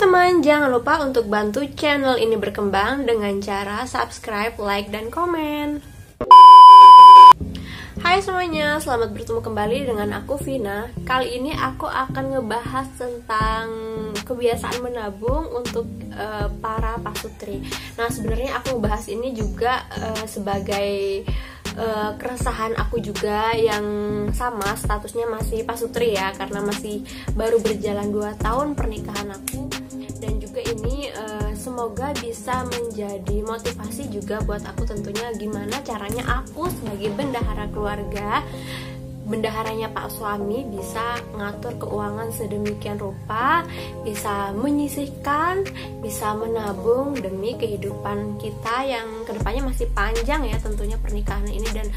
teman-teman, jangan lupa untuk bantu channel ini berkembang dengan cara subscribe, like, dan komen. Hai semuanya, selamat bertemu kembali dengan aku Vina. Kali ini aku akan ngebahas tentang kebiasaan menabung untuk para pasutri. Nah, sebenarnya aku ngebahas ini juga sebagai keresahan aku juga yang sama, statusnya masih pasutri ya, karena masih baru berjalan 2 tahun pernikahan aku. Dan juga ini semoga bisa menjadi motivasi juga buat aku, tentunya gimana caranya aku sebagai bendahara keluarga, bendaharanya Pak suami, bisa ngatur keuangan sedemikian rupa, bisa menyisihkan, bisa menabung demi kehidupan kita yang kedepannya masih panjang ya, tentunya pernikahan ini, dan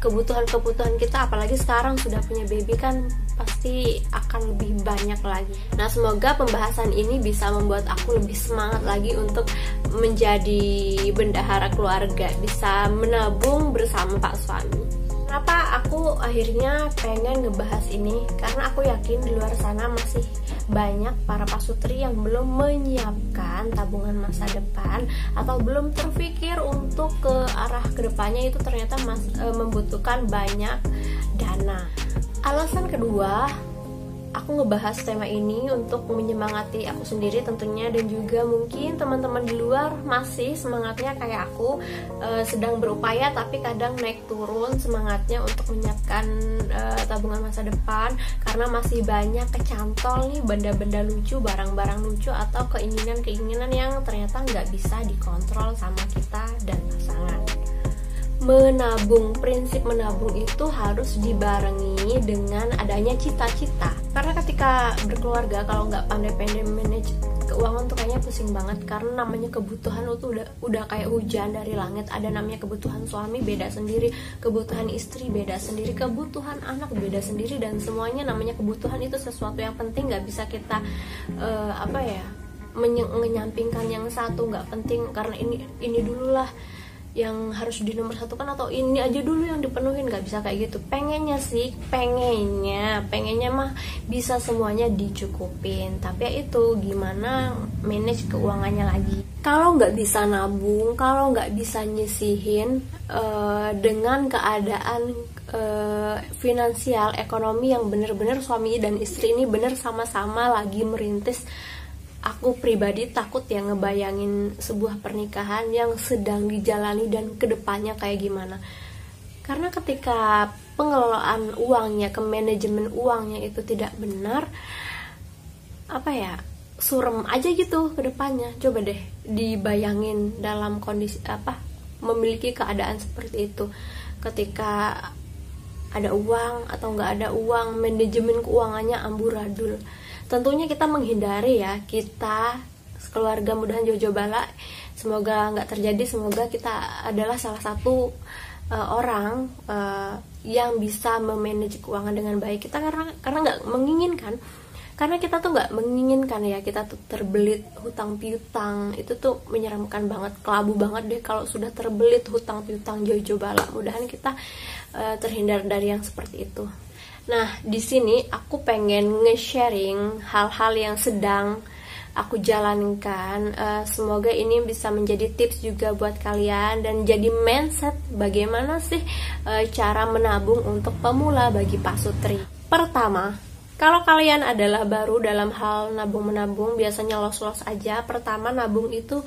kebutuhan-kebutuhan kita, apalagi sekarang sudah punya baby kan pasti akan lebih banyak lagi. Nah, semoga pembahasan ini bisa membuat aku lebih semangat lagi untuk menjadi bendahara keluarga, bisa menabung bersama Pak suami. Kenapa aku akhirnya pengen ngebahas ini? Karena aku yakin di luar sana masih banyak para pasutri yang belum menyiapkan tabungan masa depan atau belum terpikir untuk ke arah kedepannya itu ternyata membutuhkan banyak dana. Alasan kedua, aku ngebahas tema ini untuk menyemangati aku sendiri tentunya, dan juga mungkin teman-teman di luar masih semangatnya kayak aku, sedang berupaya tapi kadang naik turun semangatnya untuk menyiapkan tabungan masa depan, karena masih banyak kecantol nih benda-benda lucu, barang-barang lucu, atau keinginan-keinginan yang ternyata nggak bisa dikontrol sama kita dan pasangan. Menabung, prinsip menabung itu harus dibarengi dengan adanya cita-cita. Karena ketika berkeluarga, kalau nggak pandai-pandai manage keuangan tuh kayaknya pusing banget. Karena namanya kebutuhan itu udah kayak hujan dari langit. Ada namanya kebutuhan suami beda sendiri, kebutuhan istri beda sendiri, kebutuhan anak beda sendiri, dan semuanya namanya kebutuhan itu sesuatu yang penting, nggak bisa kita menyampingkan yang satu nggak penting karena ini dululah yang harus di nomor satu kan, atau ini aja dulu yang dipenuhin, nggak bisa kayak gitu. Pengennya mah bisa semuanya dicukupin, tapi ya itu gimana manage keuangannya lagi. Kalau nggak bisa nabung, kalau nggak bisa nyisihin dengan keadaan finansial ekonomi yang bener-bener suami dan istri ini bener sama-sama lagi merintis. Aku pribadi takut ya ngebayangin sebuah pernikahan yang sedang dijalani dan kedepannya kayak gimana. Karena ketika pengelolaan uangnya, ke manajemen uangnya itu tidak benar, surem aja gitu kedepannya. Coba deh dibayangin dalam kondisi memiliki keadaan seperti itu. Ketika ada uang atau nggak ada uang, manajemen keuangannya amburadul. Tentunya kita menghindari ya, kita keluarga mudahan Jojo Bala, semoga nggak terjadi, semoga kita adalah salah satu orang yang bisa memanage keuangan dengan baik. Kita karena nggak menginginkan, karena kita tuh nggak menginginkan ya kita tuh terbelit hutang piutang. Itu tuh menyeramkan banget, kelabu banget deh kalau sudah terbelit hutang piutang Jojo Bala. Mudahan kita terhindar dari yang seperti itu. Nah, di sini aku pengen nge-sharing hal-hal yang sedang aku jalankan. Semoga ini bisa menjadi tips juga buat kalian dan jadi mindset bagaimana sih cara menabung untuk pemula bagi pasutri. Pertama, kalau kalian adalah baru dalam hal nabung-menabung, biasanya los-los aja. Pertama, nabung itu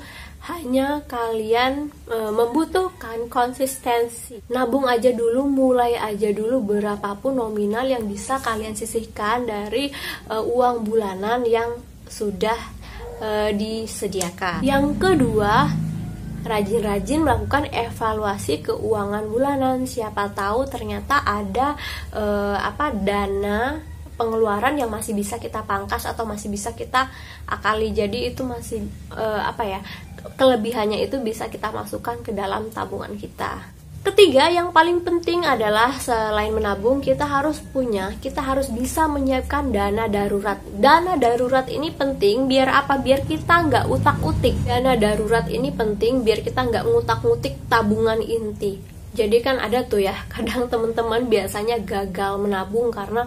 hanya kalian membutuhkan konsistensi. Nabung aja dulu, mulai aja dulu berapapun nominal yang bisa kalian sisihkan dari uang bulanan yang sudah disediakan. Yang kedua, rajin-rajin melakukan evaluasi keuangan bulanan. Siapa tahu ternyata ada dana pengeluaran yang masih bisa kita pangkas atau masih bisa kita akali. Jadi itu masih kelebihannya itu bisa kita masukkan ke dalam tabungan kita. Ketiga, yang paling penting adalah selain menabung, kita harus bisa menyiapkan dana darurat. Dana darurat ini penting biar apa? Biar kita nggak utak-utik. Dana darurat ini penting biar kita nggak ngutak-ngutik tabungan inti. Jadi kan ada tuh ya, kadang teman-teman biasanya gagal menabung karena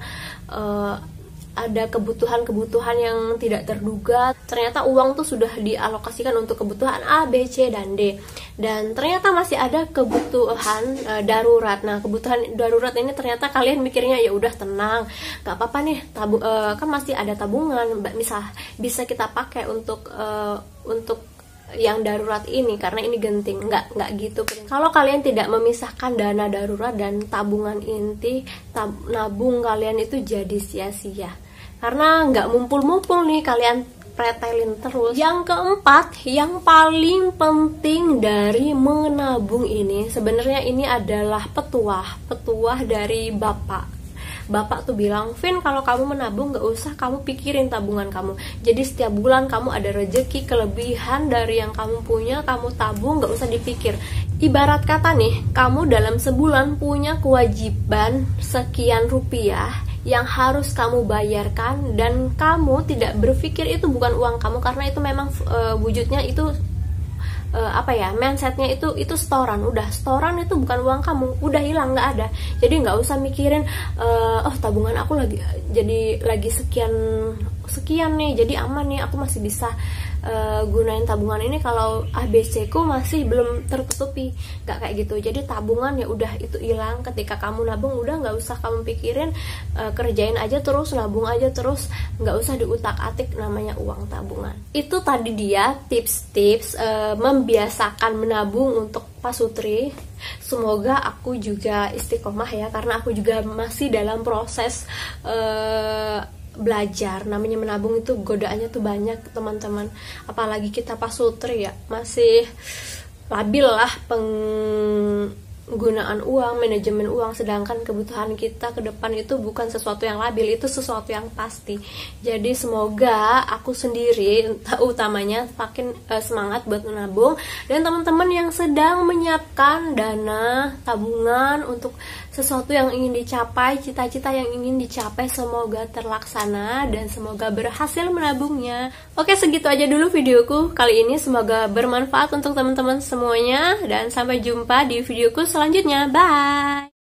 ada kebutuhan-kebutuhan yang tidak terduga, ternyata uang tuh sudah dialokasikan untuk kebutuhan A, B, C, dan D. Dan ternyata masih ada kebutuhan darurat. Nah, kebutuhan darurat ini ternyata kalian mikirnya ya udah tenang, gak apa-apa nih, kan masih ada tabungan, bisa kita pakai untuk yang darurat ini karena ini genting. Nggak gitu. Kalau kalian tidak memisahkan dana darurat dan tabungan inti, nabung kalian itu jadi sia-sia karena nggak mumpul-mumpul nih, kalian pretelin terus. Yang keempat, yang paling penting dari menabung ini, sebenarnya ini adalah petuah dari Bapak tuh bilang, Vin, kalau kamu menabung gak usah kamu pikirin tabungan kamu. Jadi setiap bulan kamu ada rezeki kelebihan dari yang kamu punya, kamu tabung, gak usah dipikir. Ibarat kata nih, kamu dalam sebulan punya kewajiban sekian rupiah yang harus kamu bayarkan, dan kamu tidak berpikir itu bukan uang kamu, karena itu memang wujudnya itu mindsetnya itu setoran. Udah setoran itu bukan uang kamu, udah hilang, nggak ada. Jadi nggak usah mikirin tabungan aku lagi sekian nih, jadi aman nih, aku masih bisa gunain tabungan ini kalau ABC ku masih belum tertutupi. Nggak kayak gitu. Jadi tabungan ya udah itu hilang ketika kamu nabung, udah nggak usah kamu pikirin, kerjain aja terus, nabung aja terus, nggak usah diutak-atik namanya uang tabungan. Itu tadi dia tips-tips membiasakan menabung untuk pasutri. Semoga aku juga istiqomah ya, karena aku juga masih dalam proses belajar. Namanya menabung itu godaannya tuh banyak teman-teman, apalagi kita pasutri ya, masih labil lah penggunaan uang, manajemen uang, sedangkan kebutuhan kita ke depan itu bukan sesuatu yang labil, itu sesuatu yang pasti. Jadi semoga aku sendiri utamanya makin semangat buat menabung, dan teman-teman yang sedang menyiapkan dana tabungan untuk sesuatu yang ingin dicapai, cita-cita yang ingin dicapai, semoga terlaksana dan semoga berhasil menabungnya. Oke, segitu aja dulu videoku kali ini, semoga bermanfaat untuk teman-teman semuanya, dan sampai jumpa di videoku selanjutnya. Bye.